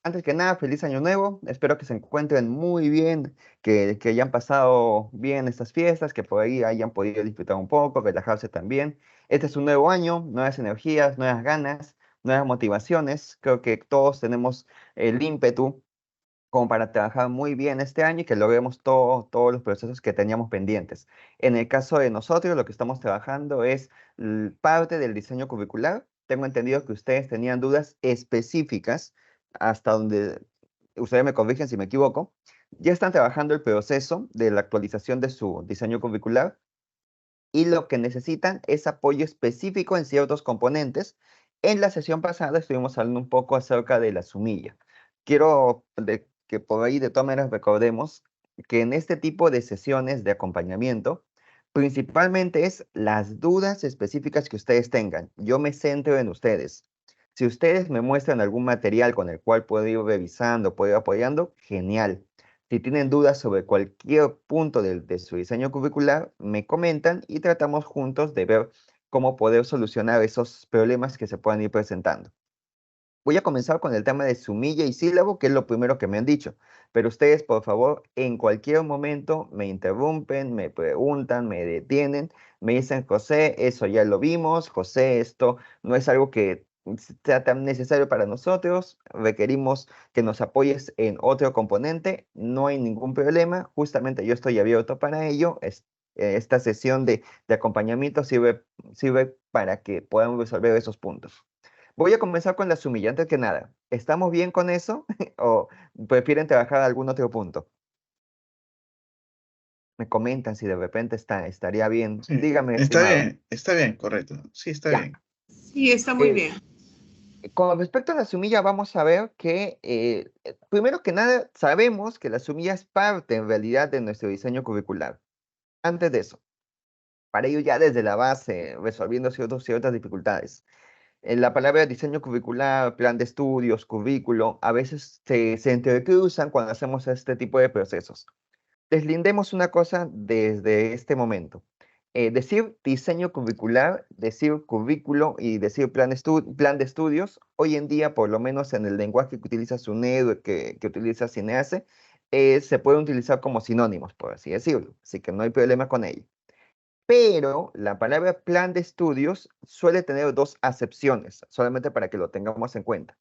Antes que nada, feliz año nuevo. Espero que se encuentren muy bien, que hayan pasado bien estas fiestas, que por ahí hayan podido disfrutar un poco, relajarse también. Este es un nuevo año, nuevas energías, nuevas ganas, nuevas motivaciones. Creo que todos tenemos el ímpetu como para trabajar muy bien este año y que logremos todos los procesos que teníamos pendientes. En el caso de nosotros, lo que estamos trabajando es parte del diseño curricular. Tengo entendido que ustedes tenían dudas específicas, hasta donde ustedes me corrigen si me equivoco. Ya están trabajando el proceso de la actualización de su diseño curricular y lo que necesitan es apoyo específico en ciertos componentes. En la sesión pasada estuvimos hablando un poco acerca de la sumilla. Quiero que por ahí de todas maneras recordemos que en este tipo de sesiones de acompañamiento, principalmente es las dudas específicas que ustedes tengan. Yo me centro en ustedes. Si ustedes me muestran algún material con el cual puedo ir revisando, puedo ir apoyando, genial. Si tienen dudas sobre cualquier punto de su diseño curricular, me comentan y tratamos juntos de ver cómo poder solucionar esos problemas que se puedan ir presentando. Voy a comenzar con el tema de sumilla y sílabo, que es lo primero que me han dicho. Pero ustedes, por favor, en cualquier momento me interrumpen, me preguntan, me detienen, me dicen, José, eso ya lo vimos, José, esto no es algo que sea tan necesario para nosotros, requerimos que nos apoyes en otro componente, no hay ningún problema, justamente yo estoy abierto para ello. Esta sesión de acompañamiento sirve para que podamos resolver esos puntos. Voy a comenzar con las humillantes que nada. ¿Estamos bien con eso? ¿O prefieren trabajar algún otro punto? Me comentan si de repente estaría bien. Sí, Dígame, estimado. está bien, correcto. Sí, está Ya. bien. Sí, está muy Eh, bien. con respecto a la sumilla, vamos a ver que, primero que nada, sabemos que la sumilla es parte en realidad de nuestro diseño curricular. Antes de eso, para ello ya desde la base, resolviendo ciertas dificultades. La palabra diseño curricular, plan de estudios, currículo, a veces se entrecruzan cuando hacemos este tipo de procesos. Deslindemos una cosa desde este momento. Decir diseño curricular, decir currículo y decir plan de estudios, hoy en día, por lo menos en el lenguaje que utiliza SUNEDU, que utiliza CINEASE, se pueden utilizar como sinónimos, por así decirlo. Así que no hay problema con ello. Pero la palabra plan de estudios suele tener dos acepciones, solamente para que lo tengamos en cuenta.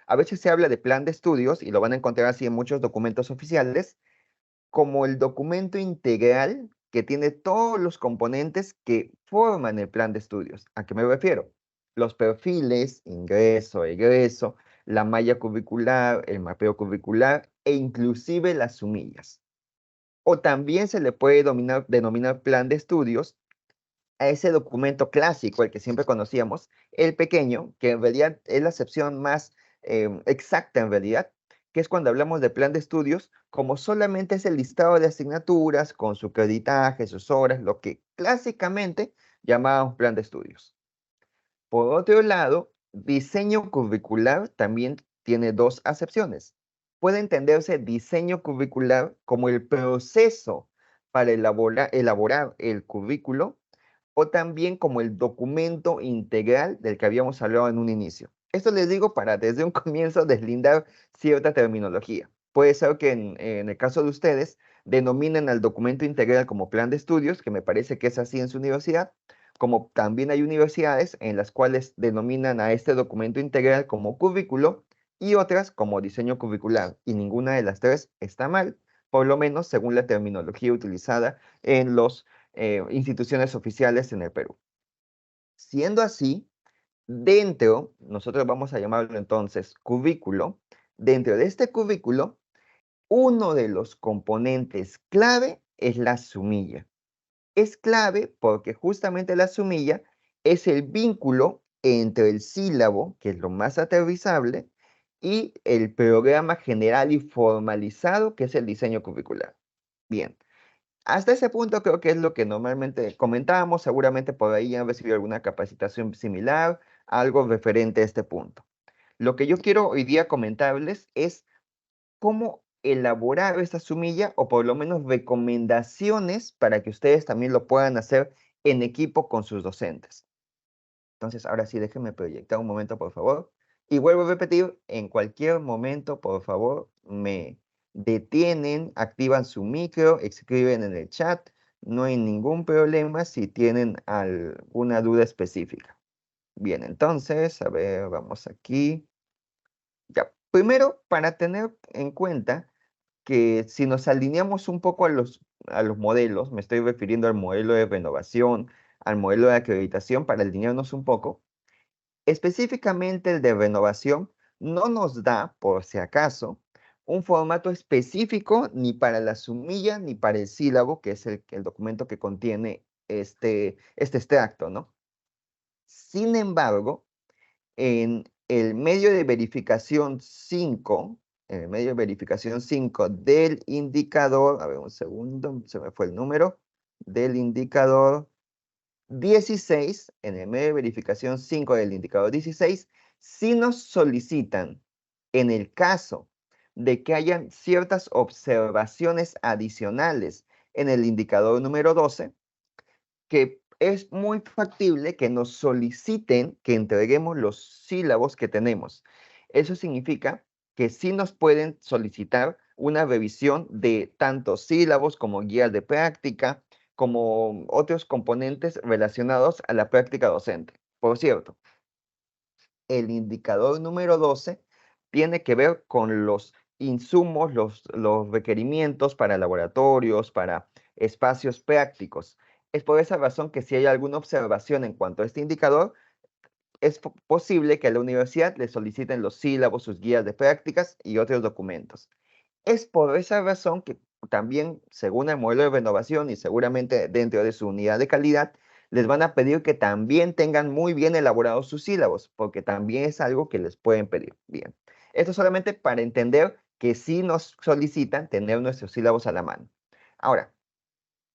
A veces se habla de plan de estudios, y lo van a encontrar así en muchos documentos oficiales, como el documento integral que tiene todos los componentes que forman el plan de estudios. ¿A qué me refiero? Los perfiles, ingreso, egreso, la malla curricular, el mapeo curricular e inclusive las sumillas. O también se le puede denominar plan de estudios a ese documento clásico, el que siempre conocíamos, el pequeño, que en realidad es la acepción más exacta en realidad, que es cuando hablamos de plan de estudios, como solamente es el listado de asignaturas con su creditaje, sus horas, lo que clásicamente llamábamos plan de estudios. Por otro lado, diseño curricular también tiene dos acepciones. Puede entenderse diseño curricular como el proceso para elaborar el currículo, o también como el documento integral del que habíamos hablado en un inicio. Esto les digo para desde un comienzo deslindar cierta terminología. Puede ser que en el caso de ustedes denominen al documento integral como plan de estudios, que me parece que es así en su universidad, como también hay universidades en las cuales denominan a este documento integral como currículo y otras como diseño curricular, y ninguna de las tres está mal, por lo menos según la terminología utilizada en las instituciones oficiales en el Perú. Siendo así, nosotros vamos a llamarlo entonces currículo, dentro de este currículo, uno de los componentes clave es la sumilla. Es clave porque justamente la sumilla es el vínculo entre el sílabo, que es lo más aterrizable, y el programa general y formalizado, que es el diseño curricular. Bien, hasta ese punto creo que es lo que normalmente comentábamos. Seguramente por ahí han recibido alguna capacitación similar, algo referente a este punto. Lo que yo quiero hoy día comentarles es cómo elaborar esta sumilla, o por lo menos recomendaciones para que ustedes también lo puedan hacer en equipo con sus docentes. Entonces, ahora sí, déjenme proyectar un momento, por favor, Y vuelvo a repetir, en cualquier momento, por favor, me detienen, activan su micro, escriben en el chat. No hay ningún problema si tienen alguna duda específica. Bien, entonces, a ver, vamos aquí. Ya, primero, para tener en cuenta que si nos alineamos un poco a los modelos, me estoy refiriendo al modelo de renovación, al modelo de acreditación, para alinearnos un poco, específicamente el de renovación no nos da, por si acaso, un formato específico ni para la sumilla ni para el sílabo, que es el documento que contiene este extracto, ¿no? Sin embargo, en el medio de verificación 5, en el medio de verificación 5 del indicador, a ver un segundo, se me fue el número, del indicador 16, en el medio de verificación 5 del indicador 16, si nos solicitan, en el caso de que hayan ciertas observaciones adicionales en el indicador número 12, que es muy factible que nos soliciten que entreguemos los sílabos que tenemos. Eso significa que sí nos pueden solicitar una revisión de tanto sílabos como guías de práctica, como otros componentes relacionados a la práctica docente. Por cierto, el indicador número 12 tiene que ver con los insumos, los requerimientos para laboratorios, para espacios prácticos. Es por esa razón que si hay alguna observación en cuanto a este indicador, es posible que a la universidad le soliciten los sílabos, sus guías de prácticas y otros documentos. Es por esa razón que también, según el modelo de renovación y seguramente dentro de su unidad de calidad, les van a pedir que también tengan muy bien elaborados sus sílabos, porque también es algo que les pueden pedir. Bien, esto solamente para entender que sí nos solicitan tener nuestros sílabos a la mano. Ahora,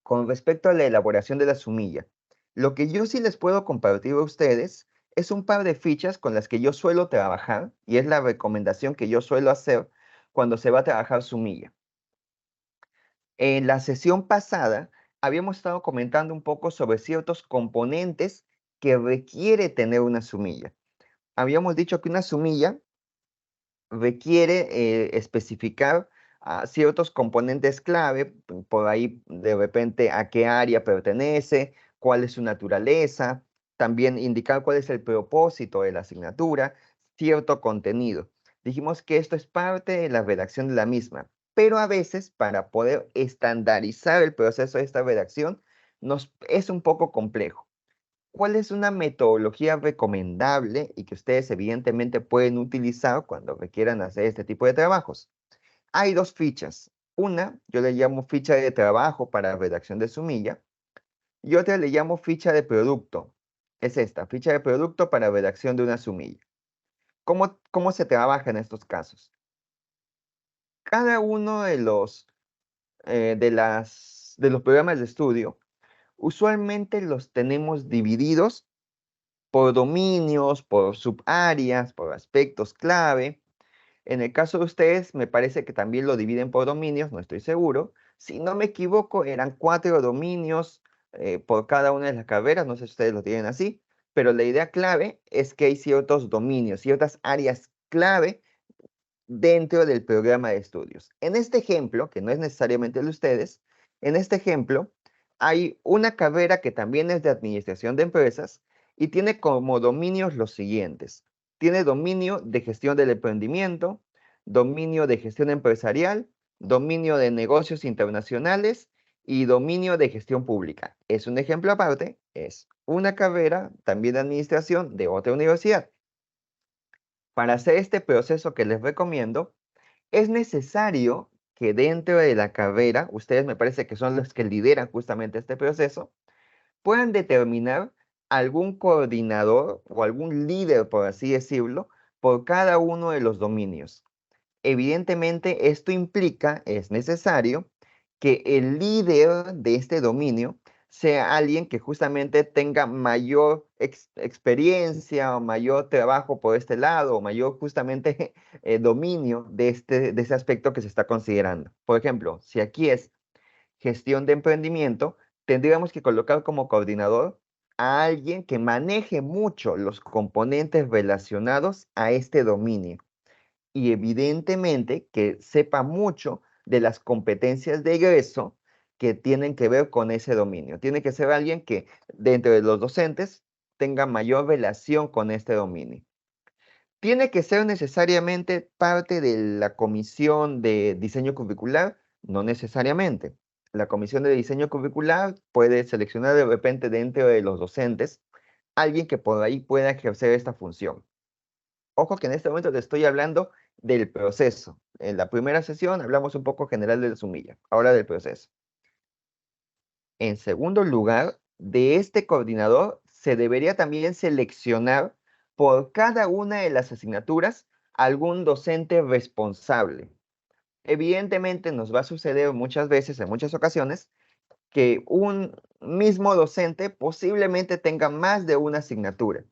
con respecto a la elaboración de la sumilla, lo que yo sí les puedo compartir a ustedes es un par de fichas con las que yo suelo trabajar y es la recomendación que yo suelo hacer cuando se va a trabajar sumilla. En la sesión pasada habíamos estado comentando un poco sobre ciertos componentes que requiere tener una sumilla. Habíamos dicho que una sumilla requiere especificar ciertos componentes clave, por ahí de repente a qué área pertenece, cuál es su naturaleza, también indicar cuál es el propósito de la asignatura, cierto contenido. Dijimos que esto es parte de la redacción de la misma, pero a veces para poder estandarizar el proceso de esta redacción nos es un poco complejo. ¿Cuál es una metodología recomendable y que ustedes evidentemente pueden utilizar cuando requieran hacer este tipo de trabajos? Hay dos fichas. Una, yo le llamo ficha de trabajo para redacción de sumilla y otra le llamo ficha de producto. Es esta, ficha de producto para redacción de una sumilla. ¿Cómo se trabaja en estos casos? Cada uno de los programas de estudio, usualmente los tenemos divididos por dominios, por subáreas, por aspectos clave. En el caso de ustedes, me parece que también lo dividen por dominios, no estoy seguro. Si no me equivoco, eran 4 dominios por cada una de las carreras, no sé si ustedes lo tienen así, pero la idea clave es que hay ciertos dominios, ciertas áreas clave dentro del programa de estudios. En este ejemplo, que no es necesariamente el de ustedes, en este ejemplo hay una carrera que también es de administración de empresas y tiene como dominios los siguientes. Tiene dominio de gestión del emprendimiento, dominio de gestión empresarial, dominio de negocios internacionales y dominio de gestión pública. Es un ejemplo aparte, es una carrera también de administración de otra universidad. Para hacer este proceso que les recomiendo, es necesario que dentro de la carrera, ustedes me parece que son los que lideran justamente este proceso, puedan determinar algún coordinador o algún líder, por así decirlo, por cada uno de los dominios. Evidentemente, esto implica, es necesario, que el líder de este dominio sea alguien que justamente tenga mayor experiencia o mayor trabajo por este lado, o mayor justamente dominio de ese aspecto que se está considerando. Por ejemplo, si aquí es gestión de emprendimiento, tendríamos que colocar como coordinador a alguien que maneje mucho los componentes relacionados a este dominio y evidentemente que sepa mucho de las competencias de egreso que tienen que ver con ese dominio. Tiene que ser alguien que dentro de los docentes tenga mayor relación con este dominio. ¿Tiene que ser necesariamente parte de la comisión de diseño curricular? No necesariamente. La comisión de diseño curricular puede seleccionar de repente dentro de los docentes alguien que por ahí pueda ejercer esta función. Ojo que en este momento te estoy hablando del proceso. En la primera sesión hablamos un poco general de la sumilla, ahora del proceso. En segundo lugar, de este coordinador se debería también seleccionar por cada una de las asignaturas algún docente responsable. Evidentemente nos va a suceder muchas veces, en muchas ocasiones, que un mismo docente posiblemente tenga más de una asignatura,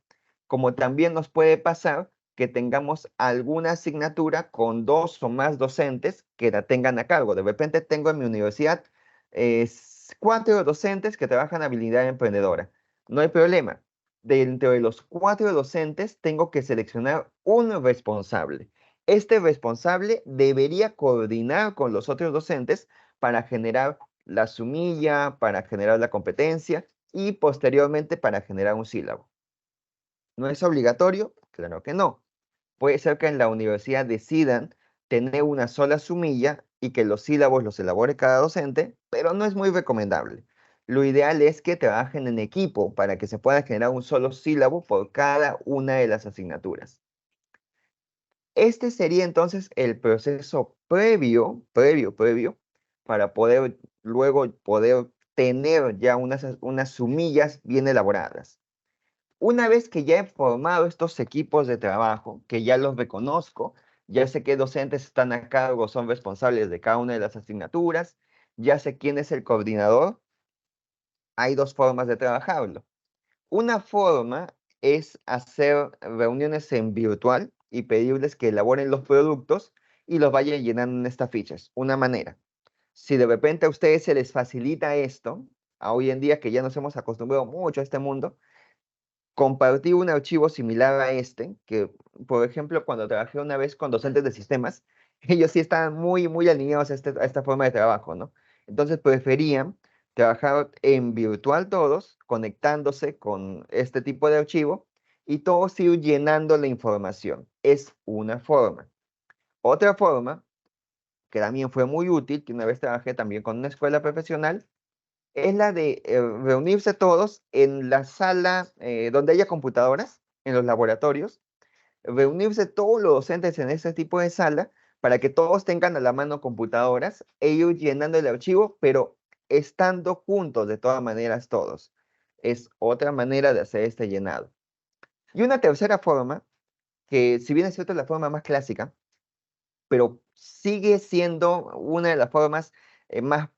como también nos puede pasar que tengamos alguna asignatura con 2 o más docentes que la tengan a cargo. De repente tengo en mi universidad 4 docentes que trabajan habilidad emprendedora. No hay problema. Dentro de los 4 docentes tengo que seleccionar un responsable. Este responsable debería coordinar con los otros docentes para generar la sumilla, para generar la competencia y posteriormente para generar un sílabo. ¿No es obligatorio? Claro que no. Puede ser que en la universidad decidan tener una sola sumilla y que los sílabos los elabore cada docente, pero no es muy recomendable. Lo ideal es que trabajen en equipo para que se pueda generar un solo sílabo por cada una de las asignaturas. Este sería entonces el proceso previo, para poder luego poder tener ya unas sumillas bien elaboradas. Una vez que ya he formado estos equipos de trabajo, que ya los reconozco, ya sé qué docentes están a cargo, son responsables de cada una de las asignaturas, ya sé quién es el coordinador, hay 2 formas de trabajarlo. Una forma es hacer reuniones en virtual y pedirles que elaboren los productos y los vayan llenando en estas fichas. Una manera. Si de repente a ustedes se les facilita esto, a hoy en día que ya nos hemos acostumbrado mucho a este mundo, compartir un archivo similar a este, que por ejemplo cuando trabajé una vez con docentes de sistemas, ellos sí estaban muy alineados a esta forma de trabajo, ¿no? Entonces preferían trabajar en virtual todos, conectándose con este tipo de archivo y todos ir llenando la información. Es una forma. Otra forma, que también fue muy útil, que una vez trabajé también con una escuela profesional, es la de reunirse todos en la sala donde haya computadoras, en los laboratorios, reunirse todos los docentes en ese tipo de sala para que todos tengan a la mano computadoras e ir llenando el archivo, pero estando juntos de todas maneras todos. Es otra manera de hacer este llenado. Y una tercera forma, que si bien es cierto es la forma más clásica, pero sigue siendo una de las formas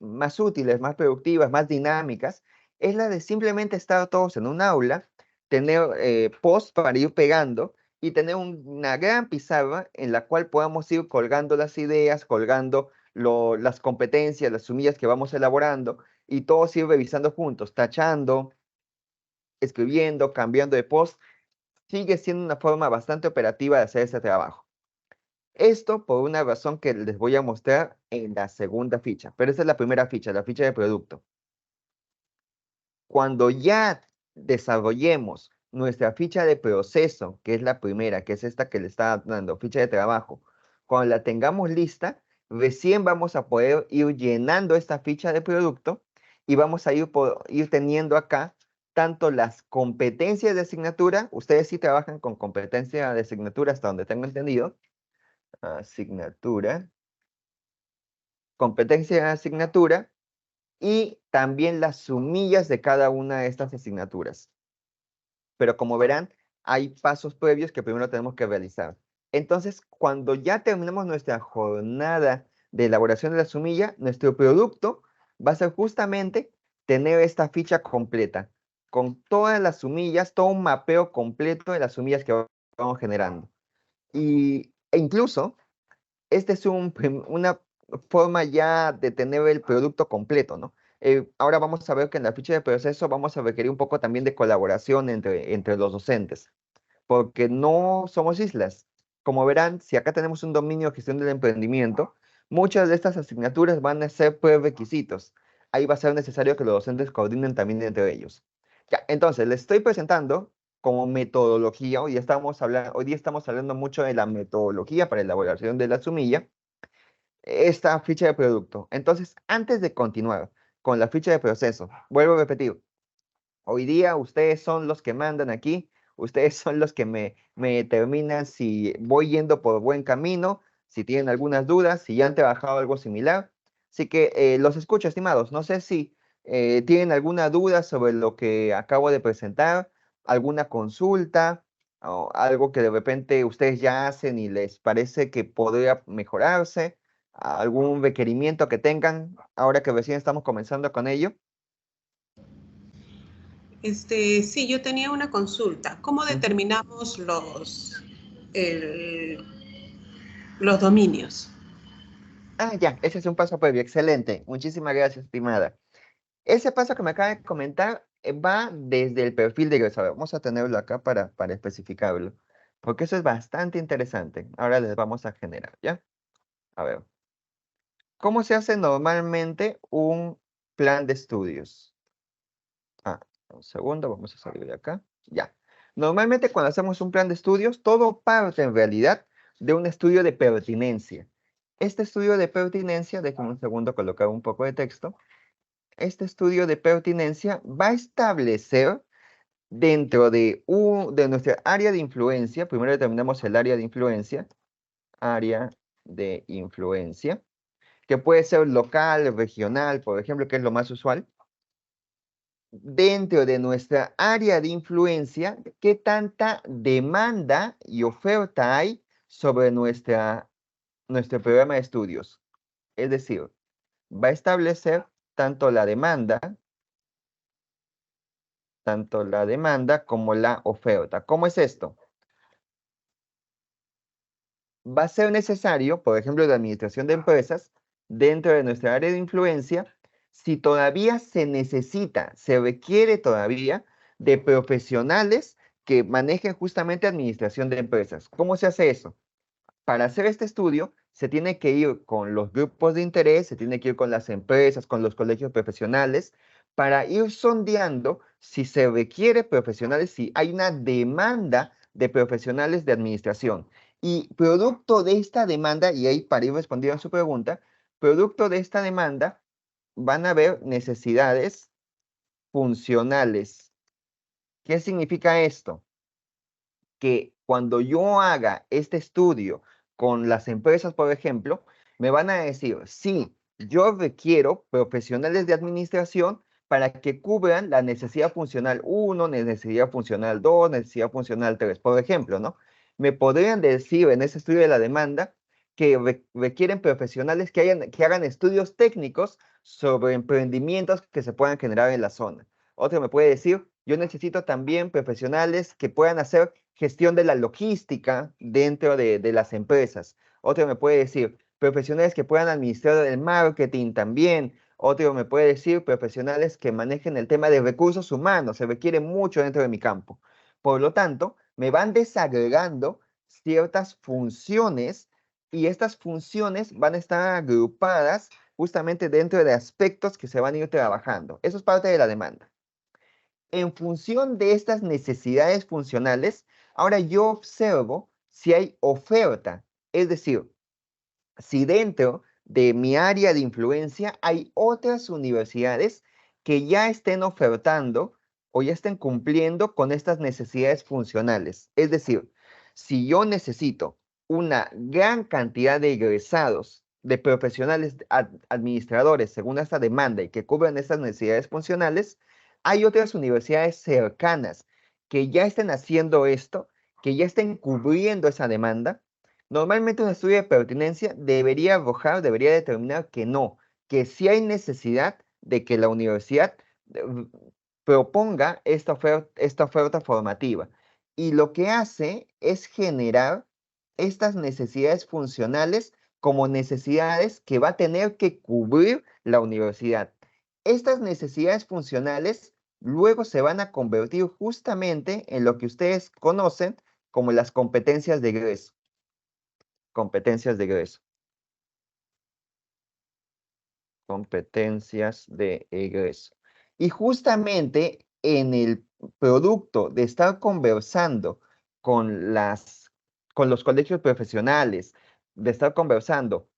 más útiles, más productivas, más dinámicas, es la de simplemente estar todos en un aula, tener posts para ir pegando y tener una gran pizarra en la cual podamos ir colgando las ideas, colgando las competencias, las sumillas que vamos elaborando y todos ir revisando juntos, tachando, escribiendo, cambiando de post. Sigue siendo una forma bastante operativa de hacer ese trabajo. Esto por una razón que les voy a mostrar en la segunda ficha, pero esa es la primera ficha, la ficha de producto. Cuando ya desarrollemos nuestra ficha de proceso, que es la primera, que es esta que le está dando, ficha de trabajo, cuando la tengamos lista, recién vamos a poder ir llenando esta ficha de producto y vamos a ir teniendo acá tanto las competencias de asignatura, ustedes sí trabajan con competencia de asignatura hasta donde tengo entendido, asignatura, competencia de asignatura y también las sumillas de cada una de estas asignaturas. Pero como verán, hay pasos previos que primero tenemos que realizar. Entonces, cuando ya terminemos nuestra jornada de elaboración de la sumilla, nuestro producto va a ser justamente tener esta ficha completa, con todas las sumillas, todo un mapeo completo de las sumillas que vamos generando. E incluso este es una forma ya de tener el producto completo, ¿no? Ahora vamos a ver que en la ficha de proceso vamos a requerir un poco también de colaboración entre los docentes, porque no somos islas. Como verán, si acá tenemos un dominio de gestión del emprendimiento, muchas de estas asignaturas van a ser prerequisitos. Ahí va a ser necesario que los docentes coordinen también entre ellos. Ya, entonces, les estoy presentando como metodología, hoy día estamos hablando mucho de la metodología para elaboración de la sumilla, esta ficha de producto. Entonces, antes de continuar con la ficha de proceso, vuelvo a repetir, hoy día ustedes son los que mandan aquí, ustedes son los que me determinan si voy yendo por buen camino, si tienen algunas dudas, si ya han trabajado algo similar. Así que los escucho, estimados. No sé si tienen alguna duda sobre lo que acabo de presentar, alguna consulta o algo que de repente ustedes ya hacen y les parece que podría mejorarse, algún requerimiento que tengan ahora que recién estamos comenzando con ello. Sí, yo tenía una consulta. ¿Cómo Ujú. determinamos los dominios? Ah, ya, ese es un paso previo. Excelente. Muchísimas gracias, estimada. Ese paso que me acaba de comentar va desde el perfil de egresado. Vamos a tenerlo acá para especificarlo, porque eso es bastante interesante. Ahora les vamos a generar, ¿ya? A ver, ¿cómo se hace normalmente un plan de estudios? Ah, un segundo, vamos a salir de acá. Ya. Normalmente cuando hacemos un plan de estudios, todo parte en realidad de un estudio de pertinencia. Este estudio de pertinencia, déjenme un segundo colocar un poco de texto. Este estudio de pertinencia va a establecer dentro de nuestra área de influencia, primero determinamos el área de influencia, que puede ser local, regional, por ejemplo, que es lo más usual. Dentro de nuestra área de influencia, ¿qué tanta demanda y oferta hay sobre nuestro programa de estudios? Es decir, va a establecer tanto la demanda, como la oferta. ¿Cómo es esto? Va a ser necesario, por ejemplo, de administración de empresas, dentro de nuestra área de influencia, si todavía se requiere todavía de profesionales que manejen justamente administración de empresas. ¿Cómo se hace eso? Para hacer este estudio, se tiene que ir con los grupos de interés, se tiene que ir con las empresas, con los colegios profesionales, para ir sondeando si se requiere profesionales, si hay una demanda de profesionales de administración. Y producto de esta demanda, y ahí para ir respondiendo a su pregunta, producto de esta demanda van a haber necesidades funcionales. ¿Qué significa esto? Que cuando yo haga este estudio con las empresas, por ejemplo, me van a decir, sí, yo requiero profesionales de administración para que cubran la necesidad funcional 1, necesidad funcional 2, necesidad funcional 3, por ejemplo, ¿no? Me podrían decir en ese estudio de la demanda que requieren profesionales que hagan estudios técnicos sobre emprendimientos que se puedan generar en la zona. Otro me puede decir, yo necesito también profesionales que puedan hacer gestión de la logística dentro de las empresas. Otro me puede decir profesionales que puedan administrar el marketing también. Otro me puede decir profesionales que manejen el tema de recursos humanos. Se requiere mucho dentro de mi campo. Por lo tanto, me van desagregando ciertas funciones y estas funciones van a estar agrupadas justamente dentro de aspectos que se van a ir trabajando. Eso es parte de la demanda. En función de estas necesidades funcionales, ahora yo observo si hay oferta, es decir, si dentro de mi área de influencia hay otras universidades que ya estén ofertando o ya estén cumpliendo con estas necesidades funcionales. Es decir, si yo necesito una gran cantidad de egresados, de profesionales administradores según esta demanda y que cubran estas necesidades funcionales, hay otras universidades cercanas que ya estén haciendo esto, que ya estén cubriendo esa demanda. Normalmente un estudio de pertinencia debería determinar que no, que sí hay necesidad de que la universidad eh, proponga esta oferta formativa. Y lo que hace es generar estas necesidades funcionales como necesidades que va a tener que cubrir la universidad. Estas necesidades funcionales luego se van a convertir justamente en lo que ustedes conocen como las competencias de egreso. Competencias de egreso. Competencias de egreso. Y justamente en el producto de estar conversando con los colegios profesionales, de estar conversando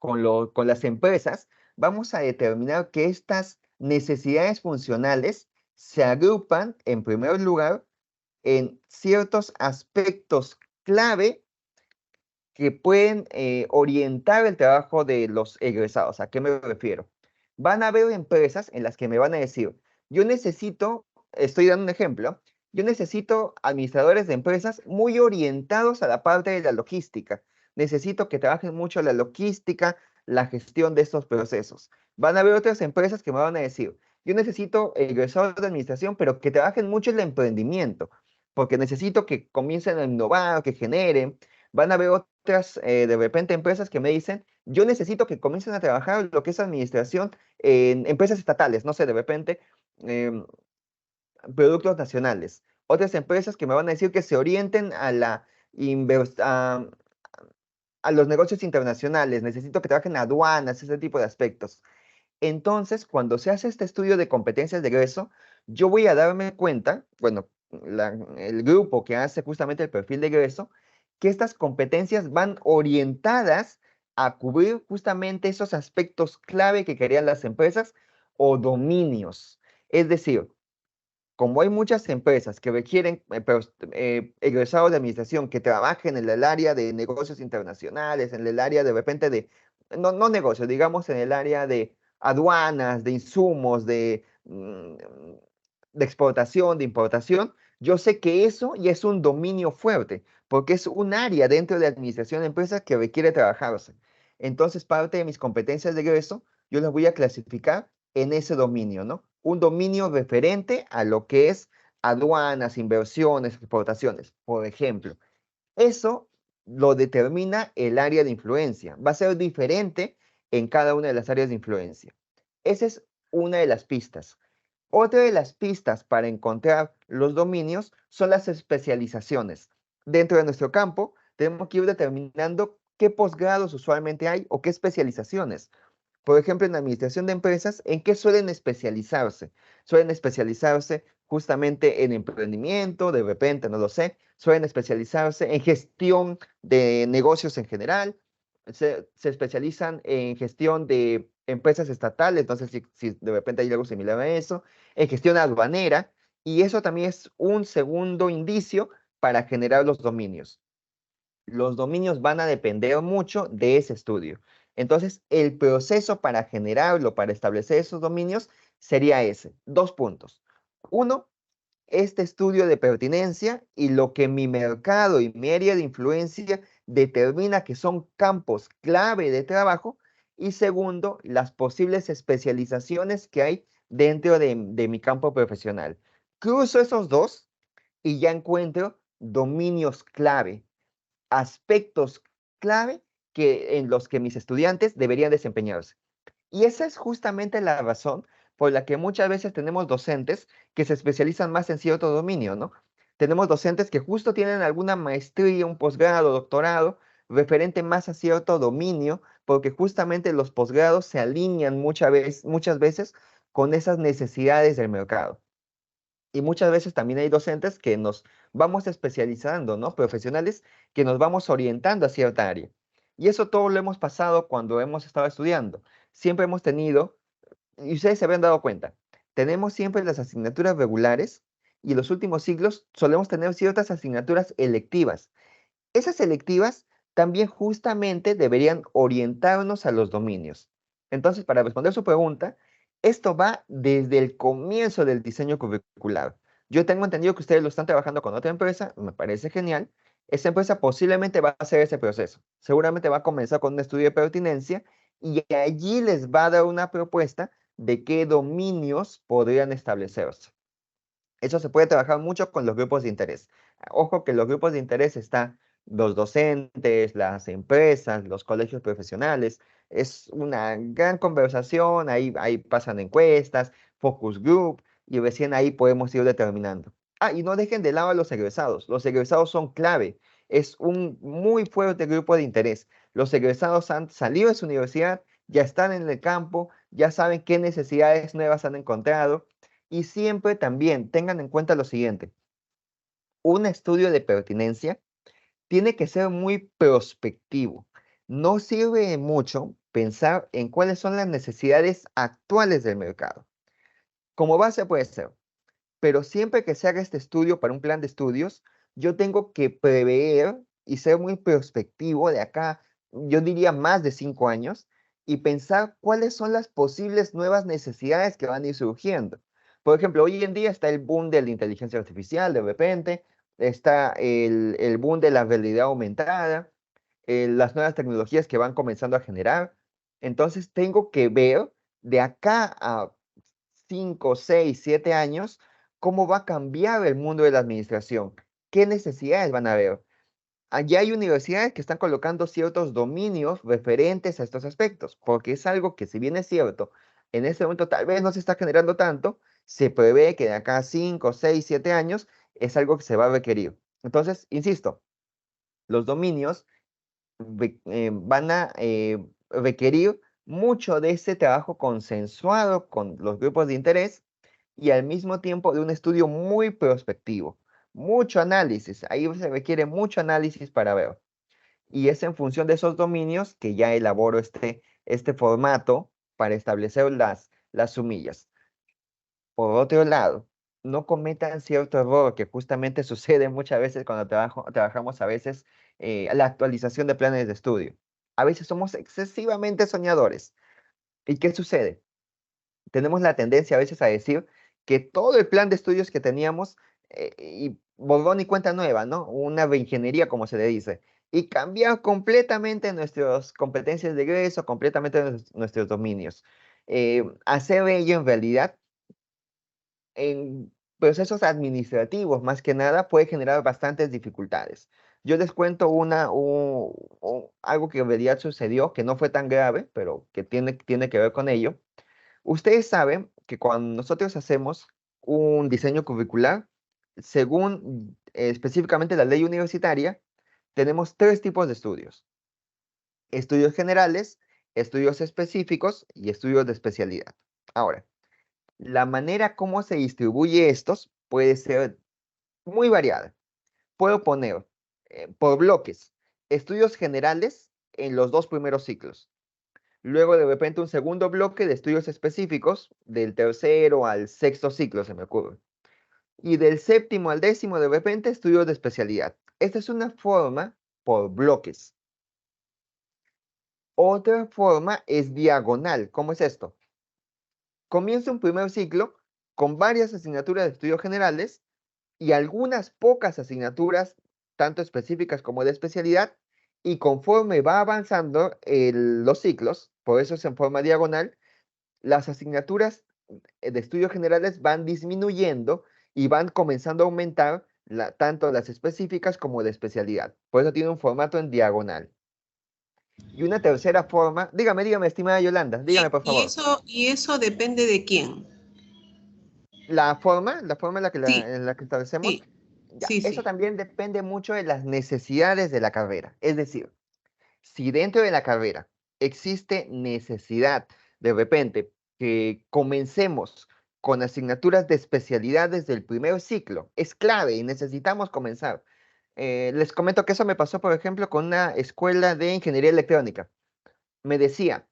con las empresas, vamos a determinar que estas necesidades funcionales se agrupan, en primer lugar, en ciertos aspectos clave que pueden orientar el trabajo de los egresados. ¿A qué me refiero? Van a haber empresas en las que me van a decir, yo necesito, estoy dando un ejemplo, yo necesito administradores de empresas muy orientados a la parte de la logística. Necesito que trabajen mucho la logística, la gestión de estos procesos. Van a haber otras empresas que me van a decir, yo necesito egresados de administración, pero que trabajen mucho el emprendimiento, porque necesito que comiencen a innovar, que generen. Van a haber otras, de repente, empresas que me dicen, yo necesito que comiencen a trabajar lo que es administración en empresas estatales, no sé, de repente, em, productos nacionales. Otras empresas que me van a decir que se orienten a a los negocios internacionales, necesito que trabajen aduanas, ese tipo de aspectos. Entonces, cuando se hace este estudio de competencias de egreso, yo voy a darme cuenta, bueno, el grupo que hace justamente el perfil de egreso, que estas competencias van orientadas a cubrir justamente esos aspectos clave que querían las empresas o dominios. Es decir, como hay muchas empresas que requieren egresados de administración que trabajen en el área de negocios internacionales, en el área de repente de, no negocios, digamos en el área de aduanas, de insumos, de exportación, de importación, yo sé que eso ya es un dominio fuerte, porque es un área dentro de administración de empresas que requiere trabajarse. Entonces, parte de mis competencias de egreso, yo las voy a clasificar en ese dominio, ¿no? Un dominio referente a lo que es aduanas, inversiones, exportaciones, por ejemplo. Eso lo determina el área de influencia. Va a ser diferente en cada una de las áreas de influencia. Esa es una de las pistas. Otra de las pistas para encontrar los dominios son las especializaciones. Dentro de nuestro campo, tenemos que ir determinando qué posgrados usualmente hay o qué especializaciones. Por ejemplo, en administración de empresas, ¿en qué suelen especializarse? Suelen especializarse justamente en emprendimiento, de repente, no lo sé. Suelen especializarse en gestión de negocios en general. Se especializan en gestión de empresas estatales, entonces si de repente hay algo similar a eso. En gestión aduanera. Y eso también es un segundo indicio para generar los dominios. Los dominios van a depender mucho de ese estudio. Entonces, el proceso para generarlo, para establecer esos dominios, sería ese. 2 puntos. Uno, este estudio de pertinencia y lo que mi mercado y mi área de influencia determina que son campos clave de trabajo. Y segundo, las posibles especializaciones que hay dentro de mi campo profesional. Cruzo esos dos y ya encuentro dominios clave, aspectos clave en los que mis estudiantes deberían desempeñarse. Y esa es justamente la razón por la que muchas veces tenemos docentes que se especializan más en cierto dominio, ¿no? Tenemos docentes que justo tienen alguna maestría, un posgrado, doctorado, referente más a cierto dominio, porque justamente los posgrados se alinean muchas veces con esas necesidades del mercado. Y muchas veces también hay docentes que nos vamos especializando, ¿no? Profesionales que nos vamos orientando a cierta área. Y eso todo lo hemos pasado cuando hemos estado estudiando. Siempre hemos tenido, y ustedes se habrán dado cuenta, tenemos siempre las asignaturas regulares y en los últimos siglos solemos tener ciertas asignaturas electivas. Esas electivas también justamente deberían orientarnos a los dominios. Entonces, para responder su pregunta, esto va desde el comienzo del diseño curricular. Yo tengo entendido que ustedes lo están trabajando con otra empresa, me parece genial. Esa empresa posiblemente va a hacer ese proceso. Seguramente va a comenzar con un estudio de pertinencia y allí les va a dar una propuesta de qué dominios podrían establecerse. Eso se puede trabajar mucho con los grupos de interés. Ojo que los grupos de interés está los docentes, las empresas, los colegios profesionales. Es una gran conversación, ahí pasan encuestas, focus group, y recién ahí podemos ir determinando. Ah, y no dejen de lado a los egresados. Los egresados son clave. Es un muy fuerte grupo de interés. Los egresados han salido de su universidad, ya están en el campo, ya saben qué necesidades nuevas han encontrado. Y siempre también tengan en cuenta lo siguiente. Un estudio de pertinencia tiene que ser muy prospectivo. No sirve de mucho pensar en cuáles son las necesidades actuales del mercado. Como base puede ser, pero siempre que se haga este estudio para un plan de estudios, yo tengo que prever y ser muy prospectivo de acá, yo diría más de 5 años, y pensar cuáles son las posibles nuevas necesidades que van a ir surgiendo. Por ejemplo, hoy en día está el boom de la inteligencia artificial, de repente, está el boom de la realidad aumentada, las nuevas tecnologías que van comenzando a generar. Entonces tengo que ver de acá a 5, 6, 7 años cómo va a cambiar el mundo de la administración, qué necesidades van a haber. Allí hay universidades que están colocando ciertos dominios referentes a estos aspectos, porque es algo que, si bien es cierto, en este momento tal vez no se está generando tanto, se prevé que de acá a 5, 6, 7 años es algo que se va a requerir. Entonces, insisto, los dominios van a requerir mucho de ese trabajo consensuado con los grupos de interés y al mismo tiempo de un estudio muy prospectivo, mucho análisis. Ahí se requiere mucho análisis para ver. Y es en función de esos dominios que ya elaboro este formato para establecer las sumillas. Por otro lado, no cometan cierto error que justamente sucede muchas veces cuando trabajamos a veces la actualización de planes de estudio. A veces somos excesivamente soñadores. ¿Y qué sucede? Tenemos la tendencia a veces a decir que todo el plan de estudios que teníamos, y borrón y cuenta nueva, ¿no? Una reingeniería, como se le dice, y cambiar completamente nuestras competencias de egreso, completamente nuestros dominios. Hacer ello en realidad en procesos administrativos, más que nada, puede generar bastantes dificultades. Yo les cuento algo que en realidad sucedió, que no fue tan grave, pero que tiene que ver con ello. Ustedes saben que cuando nosotros hacemos un diseño curricular, según específicamente la ley universitaria, tenemos tres tipos de estudios: estudios generales, estudios específicos y estudios de especialidad. Ahora, la manera como se distribuye estos puede ser muy variada. Puedo poner por bloques estudios generales en los 2 primeros ciclos. Luego de repente un segundo bloque de estudios específicos del tercero al sexto ciclo, se me ocurre. Y del séptimo al décimo de repente estudios de especialidad. Esta es una forma por bloques. Otra forma es diagonal. ¿Cómo es esto? Comienza un primer ciclo con varias asignaturas de estudios generales y algunas pocas asignaturas, tanto específicas como de especialidad, y conforme va avanzando los ciclos, por eso es en forma diagonal, las asignaturas de estudios generales van disminuyendo y van comenzando a aumentar tanto las específicas como de especialidad. Por eso tiene un formato en diagonal. Y una tercera forma, dígame, estimada Yolanda, dígame por favor. Y eso depende de quién. La forma Sí, en la que establecemos, sí, ya, sí, eso sí. también depende mucho de las necesidades de la carrera. Es decir, si dentro de la carrera existe necesidad de repente que comencemos con asignaturas de especialidad desde el primer ciclo, es clave y necesitamos comenzar. Les comento que eso me pasó, por ejemplo, con una escuela de ingeniería electrónica. Me decía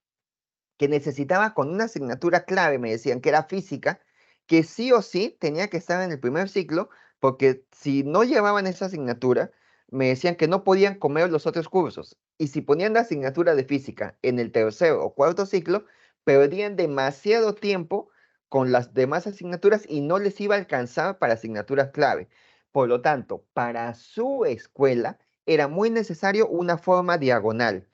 que necesitaba con una asignatura clave, me decían que era física, que sí o sí tenía que estar en el primer ciclo, porque si no llevaban esa asignatura, me decían que no podían comer los otros cursos. Y si ponían la asignatura de física en el tercer o cuarto ciclo, perdían demasiado tiempo con las demás asignaturas y no les iba a alcanzar para asignaturas clave. Por lo tanto, para su escuela era muy necesario una forma diagonal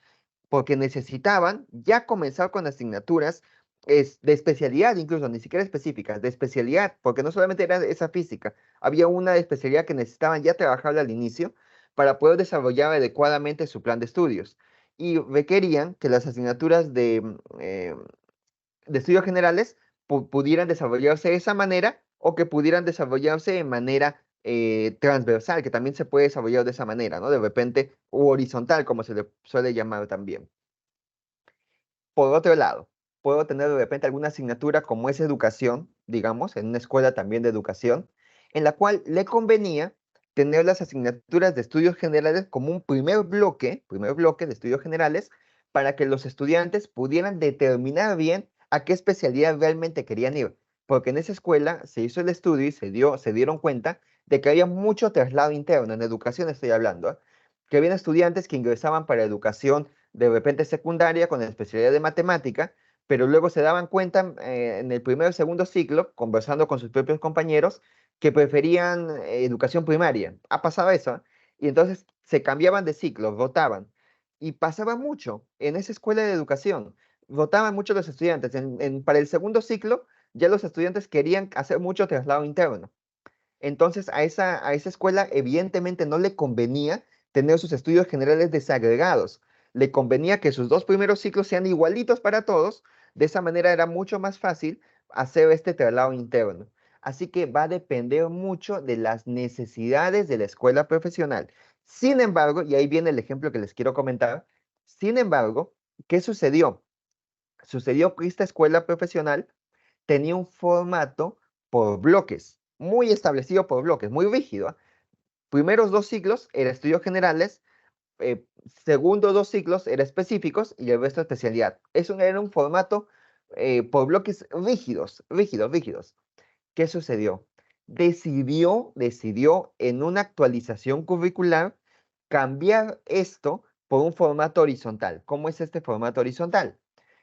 porque necesitaban ya comenzar con asignaturas de especialidad, incluso ni siquiera específicas, de especialidad, porque no solamente era esa física, había una de especialidad que necesitaban ya trabajarla al inicio para poder desarrollar adecuadamente su plan de estudios. Y requerían que las asignaturas de estudios generales pudieran desarrollarse de esa manera o que pudieran desarrollarse de manera transversal, que también se puede desarrollar de esa manera, ¿no? De repente, u horizontal, como se le suele llamar también. Por otro lado, puedo tener de repente alguna asignatura como es educación, digamos, en una escuela también de educación, en la cual le convenía tener las asignaturas de estudios generales como un primer bloque de estudios generales, para que los estudiantes pudieran determinar bien a qué especialidad realmente querían ir. Porque en esa escuela se hizo el estudio y se dieron cuenta de que había mucho traslado interno, en educación estoy hablando, ¿eh? Que había estudiantes que ingresaban para educación de repente secundaria con la especialidad de matemática, pero luego se daban cuenta en el primer o segundo ciclo, conversando con sus propios compañeros, que preferían educación primaria. Ha pasado eso, ¿eh? Y entonces se cambiaban de ciclo, rotaban. Y pasaba mucho en esa escuela de educación. Rotaban mucho los estudiantes. Para el segundo ciclo, ya los estudiantes querían hacer mucho traslado interno. Entonces, a esa escuela evidentemente no le convenía tener sus estudios generales desagregados. Le convenía que sus dos primeros ciclos sean igualitos para todos. De esa manera era mucho más fácil hacer este traslado interno. Así que va a depender mucho de las necesidades de la escuela profesional. Sin embargo, y ahí viene el ejemplo que les quiero comentar, sin embargo, ¿qué sucedió? Sucedió que esta escuela profesional tenía un formato por bloques, muy establecido por bloques, muy rígido, ¿ah? Primeros dos ciclos era estudios generales, eh, segundo dos ciclos era específicos y el resto especialidad. Eso era un formato por bloques rígidos, rígidos, rígidos. ¿Qué sucedió? Decidió en una actualización curricular cambiar esto por un formato horizontal. ¿Cómo es este formato horizontal?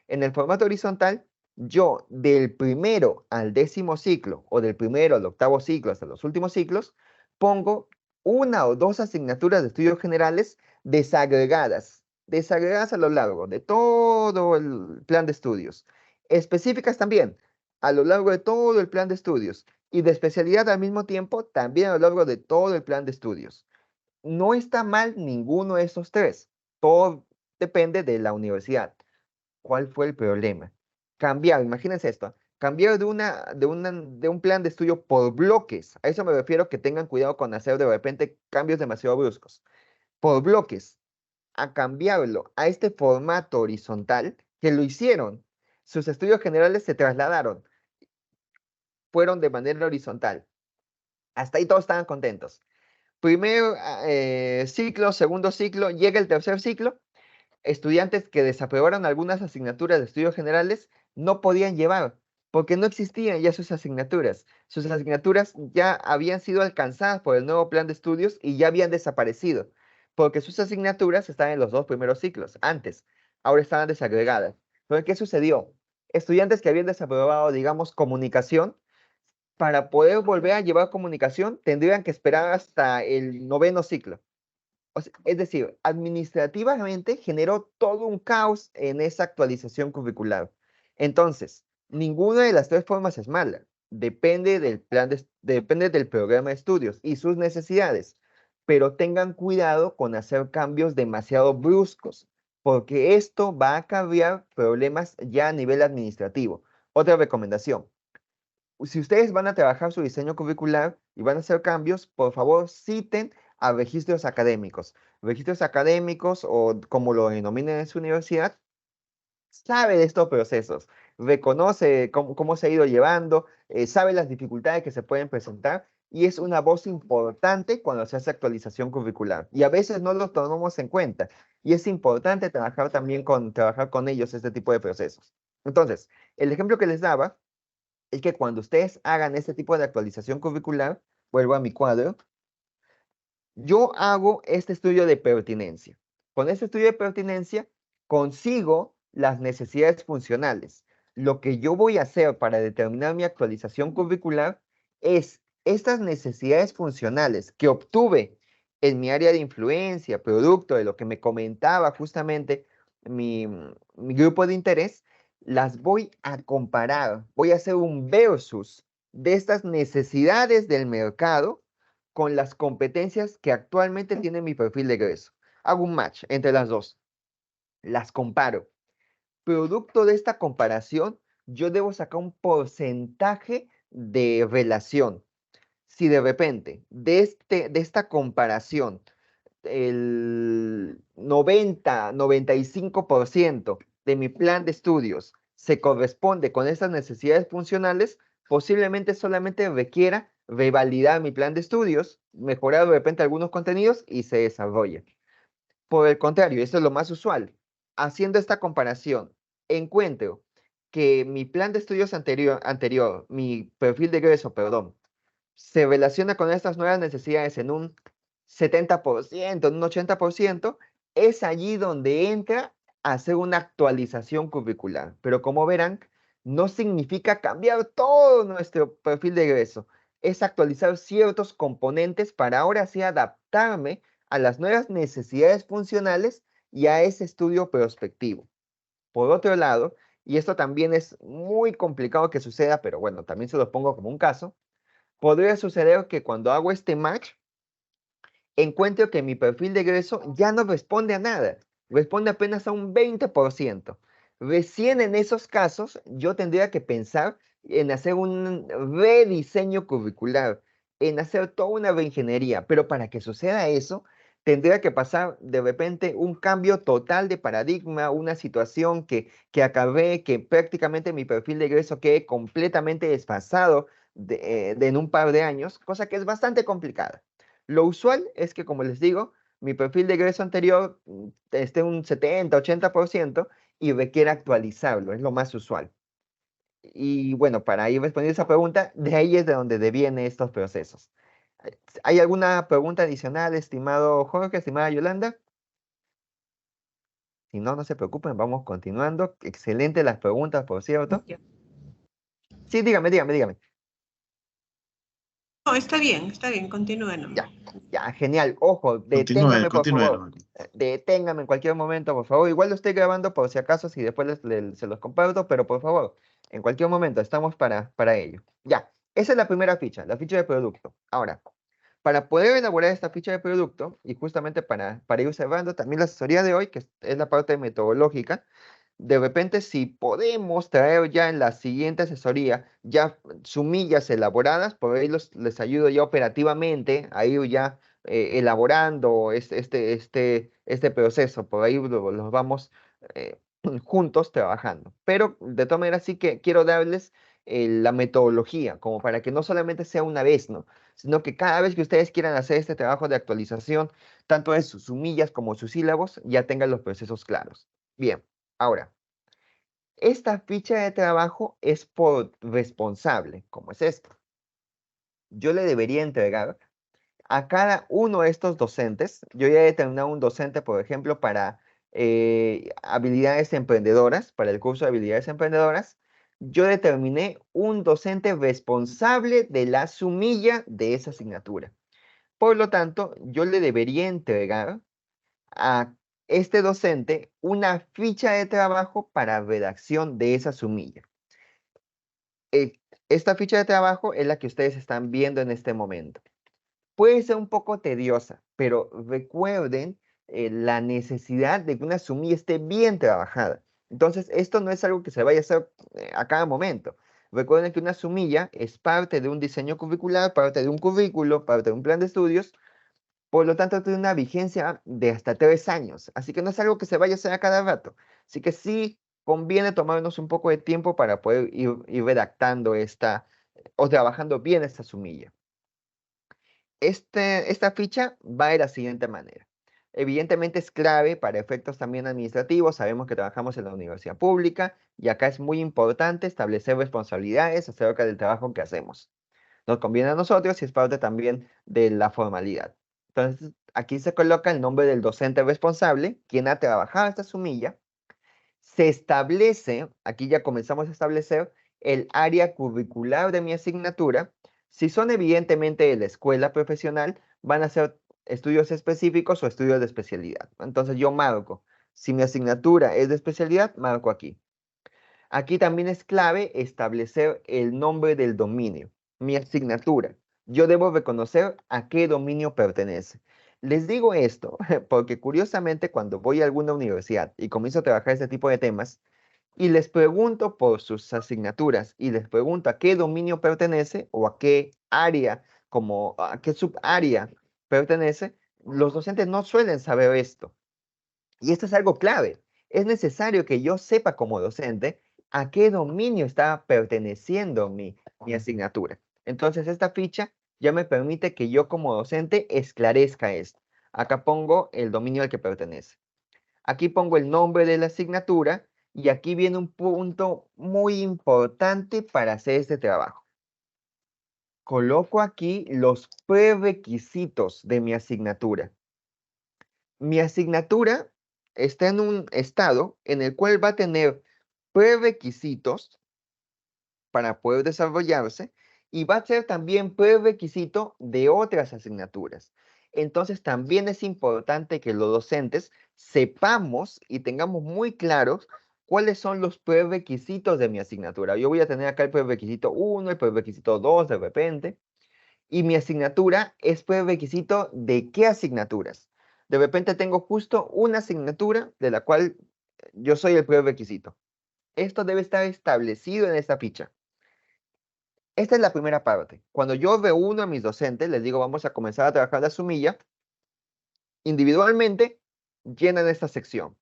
En el formato horizontal, yo del primero al décimo ciclo o del primero al octavo ciclo hasta los últimos ciclos, pongo una o dos asignaturas de estudios generales desagregadas a lo largo de todo el plan de estudios. Específicas también, a lo largo de todo el plan de estudios. Y de especialidad al mismo tiempo, también a lo largo de todo el plan de estudios. No está mal ninguno de estos tres. Todo depende de la universidad. ¿Cuál fue el problema? Cambiar, imagínense esto, cambiar de un plan de estudio por bloques. A eso me refiero, que tengan cuidado con hacer de repente cambios demasiado bruscos. Por bloques, a cambiarlo a este formato horizontal, que lo hicieron. Sus estudios generales se trasladaron, fueron de manera horizontal. Hasta ahí todos estaban contentos. Primer ciclo, segundo ciclo, llega el tercer ciclo. Estudiantes que desaprobaron algunas asignaturas de estudios generales no podían llevar, porque no existían ya sus asignaturas. Sus asignaturas ya habían sido alcanzadas por el nuevo plan de estudios y ya habían desaparecido, porque sus asignaturas estaban en los dos primeros ciclos, antes, ahora estaban desagregadas. Entonces, ¿qué sucedió? Estudiantes que habían desaprobado, digamos, comunicación, para poder volver a llevar comunicación, tendrían que esperar hasta el noveno ciclo. Es decir, administrativamente generó todo un caos en esa actualización curricular. Entonces, ninguna de las tres formas es mala. Depende del programa de estudios y sus necesidades. Pero tengan cuidado con hacer cambios demasiado bruscos, porque esto va a acarrear problemas ya a nivel administrativo. Otra recomendación: si ustedes van a trabajar su diseño curricular y van a hacer cambios, por favor citen a registros académicos, o como lo denominen en su universidad, sabe de estos procesos, reconoce cómo se ha ido llevando, sabe las dificultades que se pueden presentar y es una voz importante cuando se hace actualización curricular. Y a veces no lo tomamos en cuenta y es importante trabajar con ellos este tipo de procesos. Entonces, el ejemplo que les daba es que cuando ustedes hagan este tipo de actualización curricular, vuelvo a mi cuadro, yo hago este estudio de pertinencia. Con este estudio de pertinencia consigo las necesidades funcionales. Lo que yo voy a hacer para determinar mi actualización curricular es estas necesidades funcionales que obtuve en mi área de influencia, producto de lo que me comentaba justamente mi grupo de interés, las voy a comparar. Voy a hacer un versus de estas necesidades del mercado con las competencias que actualmente tiene mi perfil de egreso. Hago un match entre las dos. Las comparo. Producto de esta comparación, yo debo sacar un porcentaje de relación. Si de repente de esta comparación el 95% de mi plan de estudios se corresponde con estas necesidades funcionales, posiblemente solamente requiera revalidar mi plan de estudios, mejorar de repente algunos contenidos y se desarrolla. Por el contrario, esto es lo más usual. Haciendo esta comparación, encuentro que mi plan de estudios anterior, mi perfil de egreso, perdón, se relaciona con estas nuevas necesidades en un 70%, en un 80%, es allí donde entra a hacer una actualización curricular. Pero como verán, no significa cambiar todo nuestro perfil de egreso. Es actualizar ciertos componentes para ahora sí adaptarme a las nuevas necesidades funcionales y a ese estudio prospectivo. Por otro lado, y esto también es muy complicado que suceda, pero bueno, también se lo pongo como un caso, podría suceder que cuando hago este match, encuentro que mi perfil de egreso ya no responde a nada, responde apenas a un 20%. Recién en esos casos yo tendría que pensar en hacer un rediseño curricular, en hacer toda una reingeniería, pero para que suceda eso, tendría que pasar de repente un cambio total de paradigma, una situación que acarree que prácticamente mi perfil de egreso quede completamente desfasado en un par de años, cosa que es bastante complicada. Lo usual es que, como les digo, mi perfil de egreso anterior esté un 70-80% y requiere actualizarlo, es lo más usual. Y bueno, para ir respondiendo esa pregunta, de ahí es de donde devienen estos procesos. ¿Hay alguna pregunta adicional, estimado Jorge, estimada Yolanda? Si no, no se preocupen, vamos continuando. Excelente las preguntas, por cierto. Sí, dígame. No, está bien, continúen Ya, nomás. ya, genial. Ojo, Continúe, deténgame, por continúe, favor. nomás. Deténgame en cualquier momento, por favor. Igual lo estoy grabando por si acaso, si después se los comparto, pero por favor, en cualquier momento estamos para ello. Ya, esa es la primera ficha, la ficha de producto. Ahora, para poder elaborar esta ficha de producto, y justamente para ir observando también la asesoría de hoy, que es la parte metodológica, de repente si podemos traer ya en la siguiente asesoría ya sumillas elaboradas, por ahí les ayudo ya operativamente a ir ya elaborando este proceso, por ahí los vamos eh, juntos trabajando. Pero de todas maneras sí que quiero darles la metodología, como para que no solamente sea una vez, ¿no? Sino que cada vez que ustedes quieran hacer este trabajo de actualización, tanto de sus sumillas como sus sílabos, ya tengan los procesos claros. Bien. Ahora, esta ficha de trabajo es por responsable, como es esto. Yo le debería entregar a cada uno de estos docentes, yo ya he determinado un docente, por ejemplo, para habilidades emprendedoras, para el curso de habilidades emprendedoras, yo determiné un docente responsable de la sumilla de esa asignatura. Por lo tanto, yo le debería entregar a este docente una ficha de trabajo para redacción de esa sumilla. Esta ficha de trabajo es la que ustedes están viendo en este momento. Puede ser un poco tediosa, pero recuerden la necesidad de que una sumilla esté bien trabajada. Entonces, esto no es algo que se vaya a hacer a cada momento. Recuerden que una sumilla es parte de un diseño curricular, parte de un currículo, parte de un plan de estudios. Por lo tanto, tiene una vigencia de hasta 3 años. Así que no es algo que se vaya a hacer a cada rato. Así que sí conviene tomarnos un poco de tiempo para poder ir redactando o trabajando bien esta sumilla. Esta ficha va de la siguiente manera. Evidentemente es clave para efectos también administrativos. Sabemos que trabajamos en la universidad pública y acá es muy importante establecer responsabilidades acerca del trabajo que hacemos. Nos conviene a nosotros y es parte también de la formalidad. Entonces, aquí se coloca el nombre del docente responsable, quien ha trabajado esta sumilla. Se establece, aquí ya comenzamos a establecer el área curricular de mi asignatura. Si son evidentemente de la escuela profesional, van a ser estudios específicos o estudios de especialidad. Entonces yo marco, si mi asignatura es de especialidad, marco aquí. Aquí también es clave establecer el nombre del dominio. Mi asignatura yo debo reconocer a qué dominio pertenece. Les digo esto porque curiosamente cuando voy a alguna universidad y comienzo a trabajar este tipo de temas y les pregunto por sus asignaturas y les pregunto a qué dominio pertenece o a qué área, como a qué subárea pertenece, los docentes no suelen saber esto. Y esto es algo clave. Es necesario que yo sepa como docente a qué dominio está perteneciendo mi asignatura. Entonces, esta ficha ya me permite que yo como docente esclarezca esto. Acá pongo el dominio al que pertenece. Aquí pongo el nombre de la asignatura y aquí viene un punto muy importante para hacer este trabajo. Coloco aquí los prerequisitos de mi asignatura. Mi asignatura está en un estado en el cual va a tener prerequisitos para poder desarrollarse y va a ser también prerequisito de otras asignaturas. Entonces también es importante que los docentes sepamos y tengamos muy claros cuáles son los prerequisitos de mi asignatura. Yo voy a tener acá el prerequisito 1, el prerequisito 2 de repente, y mi asignatura es prerequisito de qué asignaturas. De repente tengo justo una asignatura de la cual yo soy el prerequisito. Esto debe estar establecido en esta ficha. Esta es la primera parte. Cuando yo reúno a mis docentes, les digo, vamos a comenzar a trabajar la sumilla, individualmente llenan esta sección.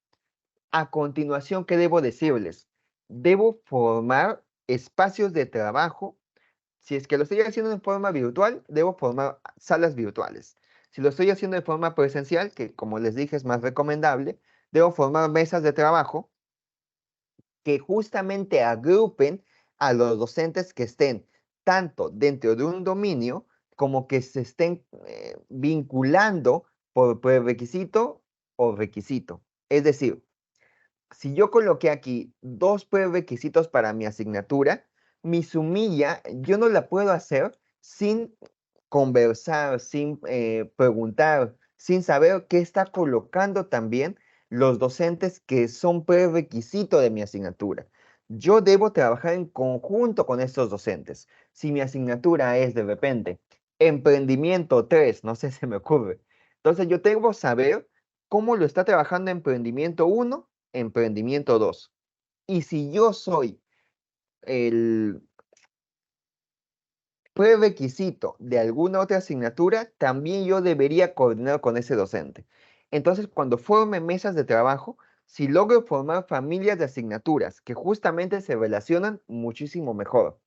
A continuación, ¿qué debo decirles? Debo formar espacios de trabajo. Si es que lo estoy haciendo en forma virtual, debo formar salas virtuales. Si lo estoy haciendo de forma presencial, que como les dije es más recomendable, debo formar mesas de trabajo que justamente agrupen a los docentes que estén tanto dentro de un dominio como que se estén vinculando por prerequisito o requisito. Es decir, si yo coloqué aquí 2 prerequisitos para mi asignatura, mi sumilla yo no la puedo hacer sin conversar, sin preguntar, sin saber qué está colocando también los docentes que son prerequisito de mi asignatura. Yo debo trabajar en conjunto con estos docentes. Si mi asignatura es de repente emprendimiento 3, no sé, se me ocurre. Entonces yo tengo que saber cómo lo está trabajando emprendimiento 1, emprendimiento 2. Y si yo soy el prerequisito de alguna otra asignatura, también yo debería coordinar con ese docente. Entonces, cuando forme mesas de trabajo, si logro formar familias de asignaturas que justamente se relacionan muchísimo mejor.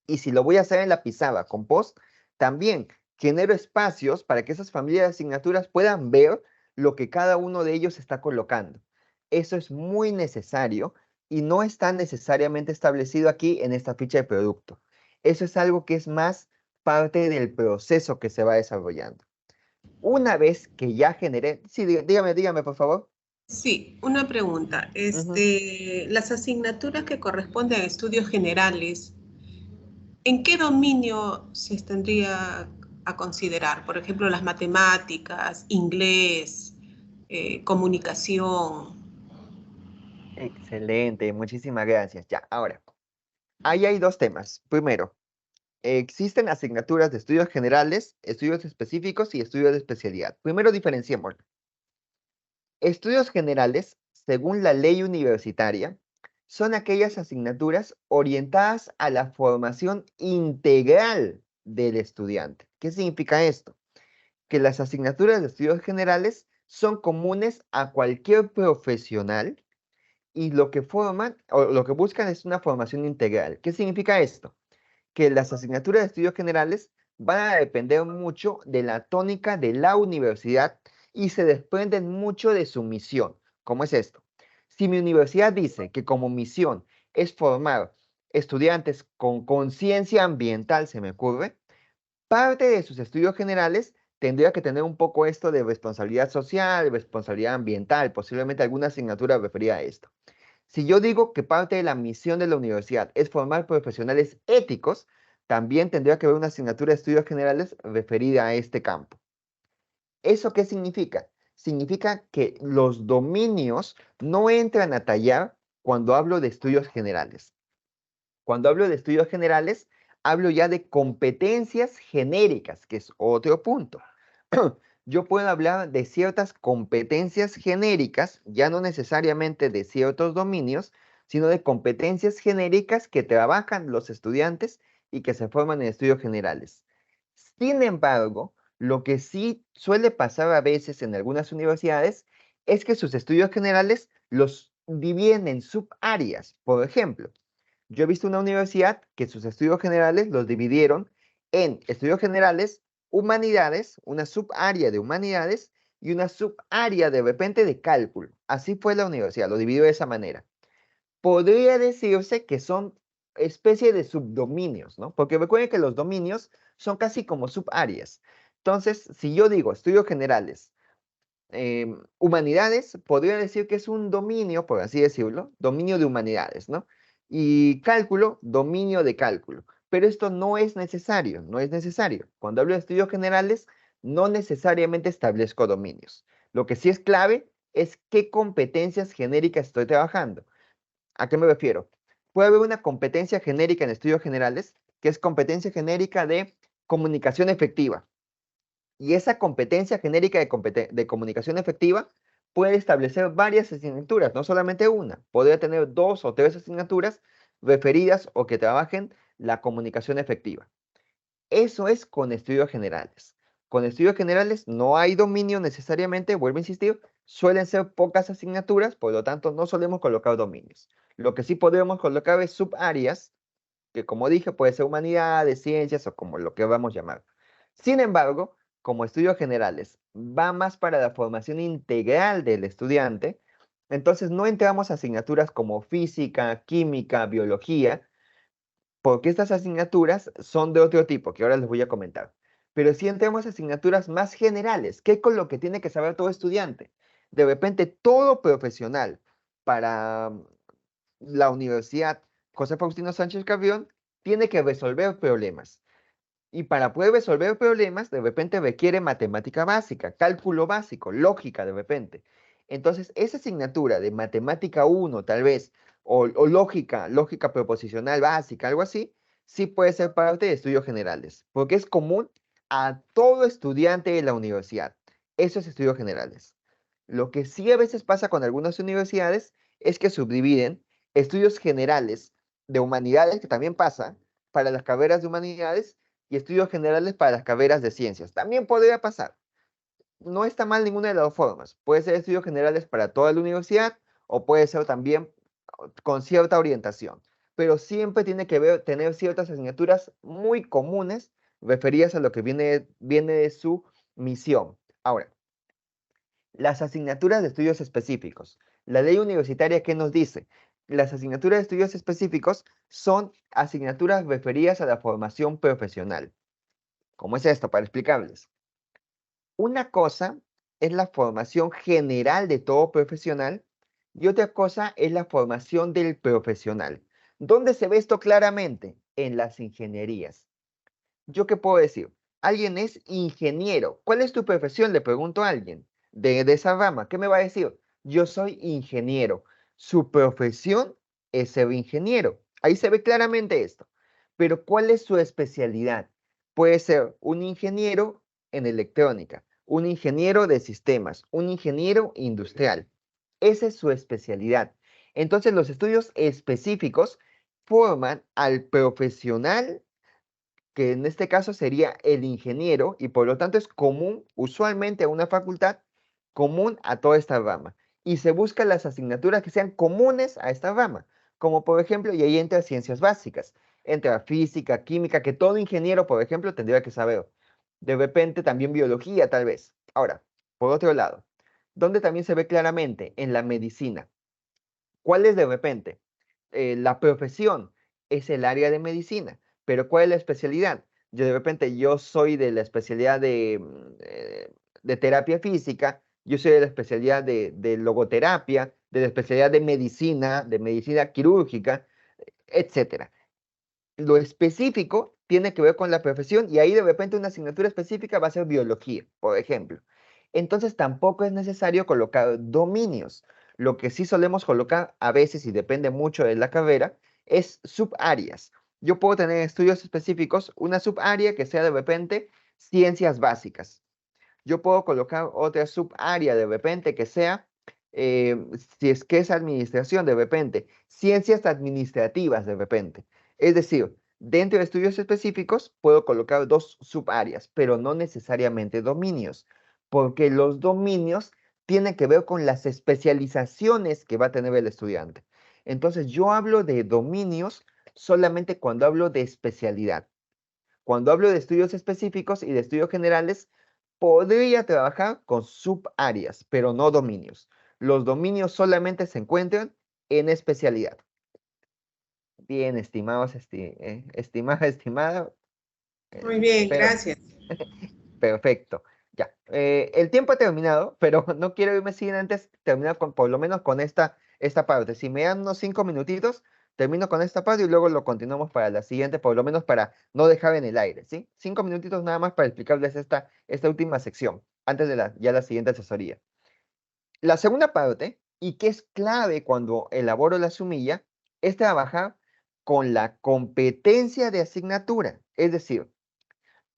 Y si lo voy a hacer en la pizarra con post, también genero espacios para que esas familias de asignaturas puedan ver lo que cada uno de ellos está colocando. Eso es muy necesario y no está necesariamente establecido aquí en esta ficha de producto. Eso es algo que es más parte del proceso que se va desarrollando. Una vez que ya generé, sí, dígame por favor. Sí, una pregunta. Las asignaturas que corresponden a estudios generales, ¿en qué dominio se tendría a considerar? Por ejemplo, las matemáticas, inglés, comunicación. Excelente, muchísimas gracias. Ya, ahora, ahí hay dos temas. Primero, existen asignaturas de estudios generales, estudios específicos y estudios de especialidad. Primero diferenciemos. Estudios generales, según la ley universitaria, son aquellas asignaturas orientadas a la formación integral del estudiante. ¿Qué significa esto? Que las asignaturas de estudios generales son comunes a cualquier profesional y lo que forman o lo que buscan es una formación integral. ¿Qué significa esto? Que las asignaturas de estudios generales van a depender mucho de la tónica de la universidad y se desprenden mucho de su misión. ¿Cómo es esto? Si mi universidad dice que como misión es formar estudiantes con conciencia ambiental, se me ocurre, parte de sus estudios generales tendría que tener un poco esto de responsabilidad social, responsabilidad ambiental, posiblemente alguna asignatura referida a esto. Si yo digo que parte de la misión de la universidad es formar profesionales éticos, también tendría que haber una asignatura de estudios generales referida a este campo. ¿Eso qué significa? Significa que los dominios no entran a tallar cuando hablo de estudios generales. Cuando hablo de estudios generales, hablo ya de competencias genéricas, que es otro punto. Yo puedo hablar de ciertas competencias genéricas, ya no necesariamente de ciertos dominios, sino de competencias genéricas que trabajan los estudiantes y que se forman en estudios generales. Sin embargo, lo que sí suele pasar a veces en algunas universidades es que sus estudios generales los dividen en subáreas. Por ejemplo, yo he visto una universidad que sus estudios generales los dividieron en estudios generales, humanidades, una subárea de humanidades y una subárea de repente de cálculo. Así fue la universidad, lo dividió de esa manera. Podría decirse que son especie de subdominios, ¿no? Porque recuerden que los dominios son casi como subáreas. Entonces, si yo digo estudios generales, humanidades, podría decir que es un dominio, por así decirlo, dominio de humanidades, ¿no? Y cálculo, dominio de cálculo. Pero esto no es necesario, no es necesario. Cuando hablo de estudios generales, no necesariamente establezco dominios. Lo que sí es clave es qué competencias genéricas estoy trabajando. ¿A qué me refiero? Puede haber una competencia genérica en estudios generales, que es competencia genérica de comunicación efectiva. Y esa competencia genérica de comunicación efectiva puede establecer varias asignaturas, no solamente una. Podría tener 2 o 3 asignaturas referidas o que trabajen la comunicación efectiva. Eso es con estudios generales. Con estudios generales no hay dominio necesariamente, vuelvo a insistir, suelen ser pocas asignaturas, por lo tanto no solemos colocar dominios. Lo que sí podemos colocar es subáreas, que como dije puede ser humanidades, ciencias o como lo que vamos a llamar. Sin embargo, como estudios generales va más para la formación integral del estudiante, entonces no entramos a asignaturas como física, química, biología, porque estas asignaturas son de otro tipo, que ahora les voy a comentar. Pero sí entramos a asignaturas más generales, que es con lo que tiene que saber todo estudiante. De repente, todo profesional para la Universidad José Faustino Sánchez Carrión tiene que resolver problemas. Y para poder resolver problemas, de repente requiere matemática básica, cálculo básico, lógica de repente. Entonces, esa asignatura de matemática 1, tal vez, o lógica, lógica proposicional básica, algo así, sí puede ser parte de estudios generales, porque es común a todo estudiante de la universidad. Esos estudios generales. Lo que sí a veces pasa con algunas universidades es que subdividen estudios generales de humanidades, que también pasa para las carreras de humanidades, y estudios generales para las carreras de ciencias. También podría pasar. No está mal ninguna de las dos formas. Puede ser estudios generales para toda la universidad o puede ser también con cierta orientación. Pero siempre tiene que tener ciertas asignaturas muy comunes referidas a lo que viene de su misión. Ahora, las asignaturas de estudios específicos. La ley universitaria, ¿qué nos dice? Las asignaturas de estudios específicos son asignaturas referidas a la formación profesional. ¿Cómo es esto? Para explicarles. Una cosa es la formación general de todo profesional y otra cosa es la formación del profesional. ¿Dónde se ve esto claramente? En las ingenierías. ¿Yo qué puedo decir? Alguien es ingeniero. ¿Cuál es tu profesión? Le pregunto a alguien de esa rama. ¿Qué me va a decir? Yo soy ingeniero. Su profesión es ser ingeniero. Ahí se ve claramente esto. Pero ¿cuál es su especialidad? Puede ser un ingeniero en electrónica, un ingeniero de sistemas, un ingeniero industrial. Esa es su especialidad. Entonces los estudios específicos forman al profesional, que en este caso sería el ingeniero, y por lo tanto es común, usualmente a una facultad, común a toda esta rama. Y se buscan las asignaturas que sean comunes a esta rama, como por ejemplo, y ahí entra ciencias básicas, entra física, química, que todo ingeniero, por ejemplo, tendría que saber. De repente también biología, tal vez. Ahora, por otro lado, ¿dónde también se ve claramente? En la medicina. ¿Cuál es de repente? La profesión es el área de medicina, pero ¿cuál es la especialidad? Yo de repente, yo soy de la especialidad de terapia física, yo soy de la especialidad de logoterapia, de la especialidad de medicina quirúrgica, etcétera. Lo específico tiene que ver con la profesión y ahí de repente una asignatura específica va a ser biología, por ejemplo. Entonces tampoco es necesario colocar dominios. Lo que sí solemos colocar a veces, y depende mucho de la carrera, es subáreas. yo puedo tener estudios específicos una subárea que sea de repente ciencias básicas. Yo puedo colocar otra subárea de repente que sea, si es que es administración de repente, ciencias administrativas de repente. Es decir, dentro de estudios específicos puedo colocar dos subáreas, pero no necesariamente dominios, porque los dominios tienen que ver con las especializaciones que va a tener el estudiante. Entonces, yo hablo de dominios solamente cuando hablo de especialidad. Cuando hablo de estudios específicos y de estudios generales, podría trabajar con subáreas, pero no dominios. Los dominios solamente se encuentran en especialidad. Bien, estimados, estimada, estimada. Muy bien, Pero gracias. perfecto. Ya. El tiempo ha terminado, pero no quiero irme sin antes terminar con, por lo menos con esta parte. Si me dan unos 5 minutitos, termino con esta parte y luego lo continuamos para la siguiente, por lo menos para no dejar en el aire, ¿sí? 5 minutitos nada más para explicarles esta última sección, antes de ya la siguiente asesoría. La segunda parte, y que es clave cuando elaboro la sumilla, es trabajar con la competencia de asignatura. Es decir,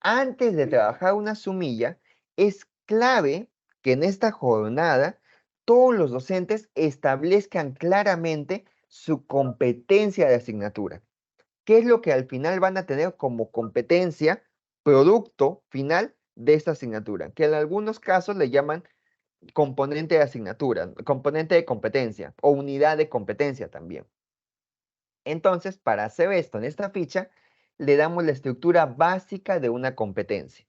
antes de trabajar una sumilla, es clave que en esta jornada todos los docentes establezcan claramente su competencia de asignatura. ¿Qué es lo que al final van a tener como competencia, producto final de esta asignatura? Que en algunos casos le llaman componente de asignatura, componente de competencia o unidad de competencia también. Entonces, para hacer esto en esta ficha, le damos la estructura básica de una competencia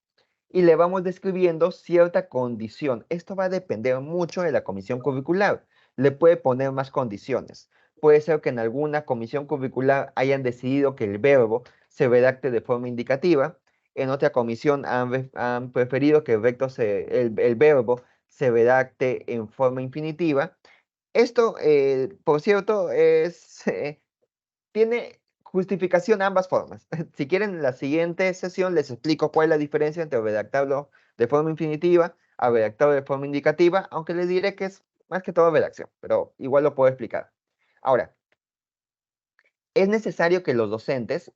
y le vamos describiendo cierta condición. Esto va a depender mucho de la comisión curricular. Le puede poner más condiciones. Puede ser que en alguna comisión curricular hayan decidido que el verbo se redacte de forma indicativa. En otra comisión han preferido que el verbo se redacte en forma infinitiva. Esto, por cierto, tiene justificación ambas formas. Si quieren, en la siguiente sesión les explico cuál es la diferencia entre redactarlo de forma infinitiva a redactarlo de forma indicativa, aunque les diré que es más que todo redacción, pero igual lo puedo explicar. Ahora, es necesario que los docentes,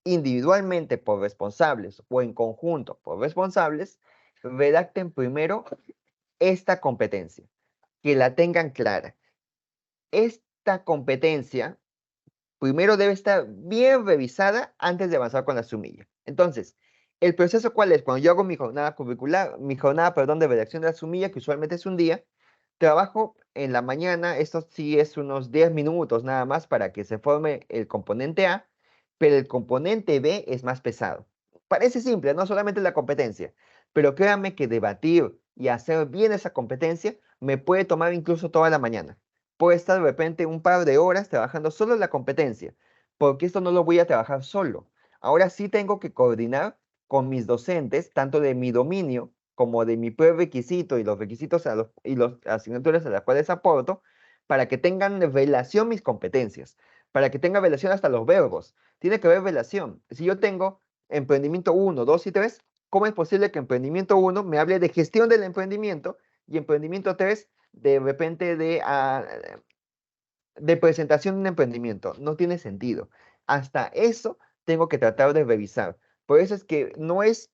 individualmente por responsables o en conjunto por responsables, redacten primero esta competencia, que la tengan clara. Esta competencia primero debe estar bien revisada antes de avanzar con la sumilla. Entonces, ¿el proceso cuál es? Cuando yo hago mi jornada curricular, perdón, de redacción de la sumilla, que usualmente es un día, trabajo en la mañana, esto sí es unos 10 minutos nada más para que se forme el componente A, pero el componente B es más pesado. Parece simple, no solamente la competencia, pero créanme que debatir y hacer bien esa competencia me puede tomar incluso toda la mañana. Puedo estar de repente un par de horas trabajando solo en la competencia, porque esto no lo voy a trabajar solo. Ahora sí tengo que coordinar con mis docentes, tanto de mi dominio como de mi prerequisito y los requisitos y las asignaturas a las cuales aporto, para que tengan relación mis competencias, para que tenga relación hasta los verbos. Tiene que haber relación. Si yo tengo emprendimiento 1, 2 y 3, ¿cómo es posible que emprendimiento 1 me hable de gestión del emprendimiento y emprendimiento 3 de repente de presentación de un emprendimiento? No tiene sentido. Hasta eso tengo que tratar de revisar. Por eso es que no es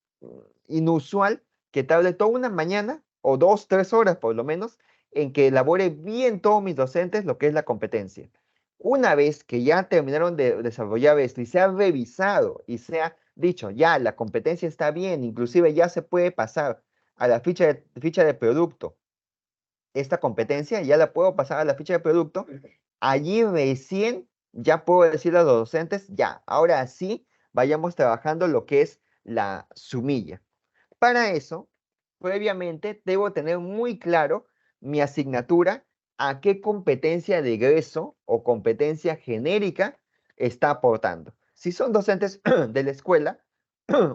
inusual que tarde toda una mañana o 2, 3 horas por lo menos en que elabore bien todos mis docentes lo que es la competencia. Una vez que ya terminaron de desarrollar esto y se ha revisado y se ha dicho, ya la competencia está bien, inclusive ya se puede pasar a la ficha de producto, esta competencia ya la puedo pasar a la ficha de producto, allí recién ya puedo decirle a los docentes, ya, ahora sí, vayamos trabajando lo que es la sumilla. Para eso, previamente, debo tener muy claro mi asignatura, a qué competencia de egreso o competencia genérica está aportando. Si son docentes de la escuela,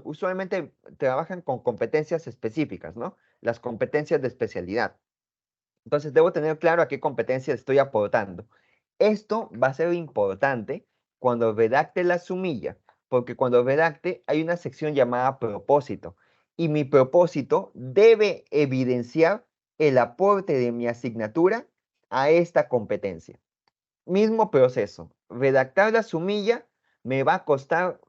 usualmente trabajan con competencias específicas, ¿no? Las competencias de especialidad. Entonces, debo tener claro a qué competencia estoy aportando. Esto va a ser importante cuando redacte la sumilla, porque cuando redacte hay una sección llamada propósito y mi propósito debe evidenciar el aporte de mi asignatura a esta competencia. Mismo proceso, redactar la sumilla, me va a costar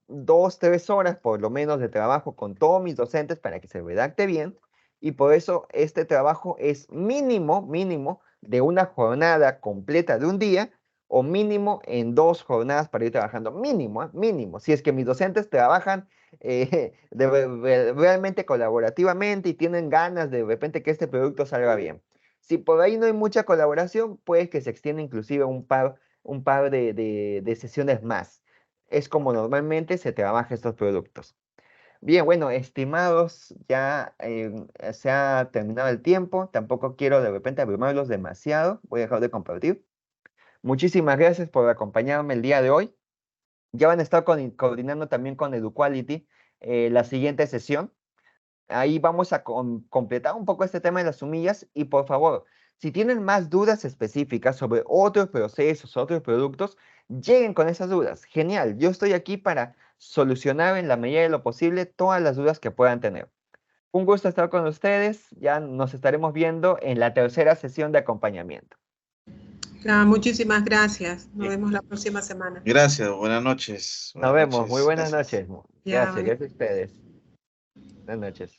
2, 3 horas por lo menos de trabajo con todos mis docentes para que se redacte bien, y por eso este trabajo es mínimo de una jornada completa de un día, o mínimo en 2 jornadas para ir trabajando, mínimo, mínimo. Si es que mis docentes trabajan realmente colaborativamente y tienen ganas de repente que este producto salga bien. Si por ahí no hay mucha colaboración, puede que se extienda inclusive un par de sesiones más. Es como normalmente se trabaja estos productos. Bien, bueno, estimados, ya se ha terminado el tiempo. Tampoco quiero de repente abrumarlos demasiado. Voy a dejar de compartir. Muchísimas gracias por acompañarme el día de hoy. Ya van a estar coordinando también con Eduquality la siguiente sesión. Ahí vamos a completar un poco este tema de las sumillas, y por favor, si tienen más dudas específicas sobre otros procesos, otros productos, lleguen con esas dudas. Genial, yo estoy aquí para solucionar en la medida de lo posible todas las dudas que puedan tener. Un gusto estar con ustedes. Ya nos estaremos viendo en la tercera sesión de acompañamiento. Muchísimas gracias. Nos vemos la próxima semana. Gracias, buenas noches. Nos vemos. Muy buenas Gracias. noches. Ya, Gracias a ustedes. Buenas noches.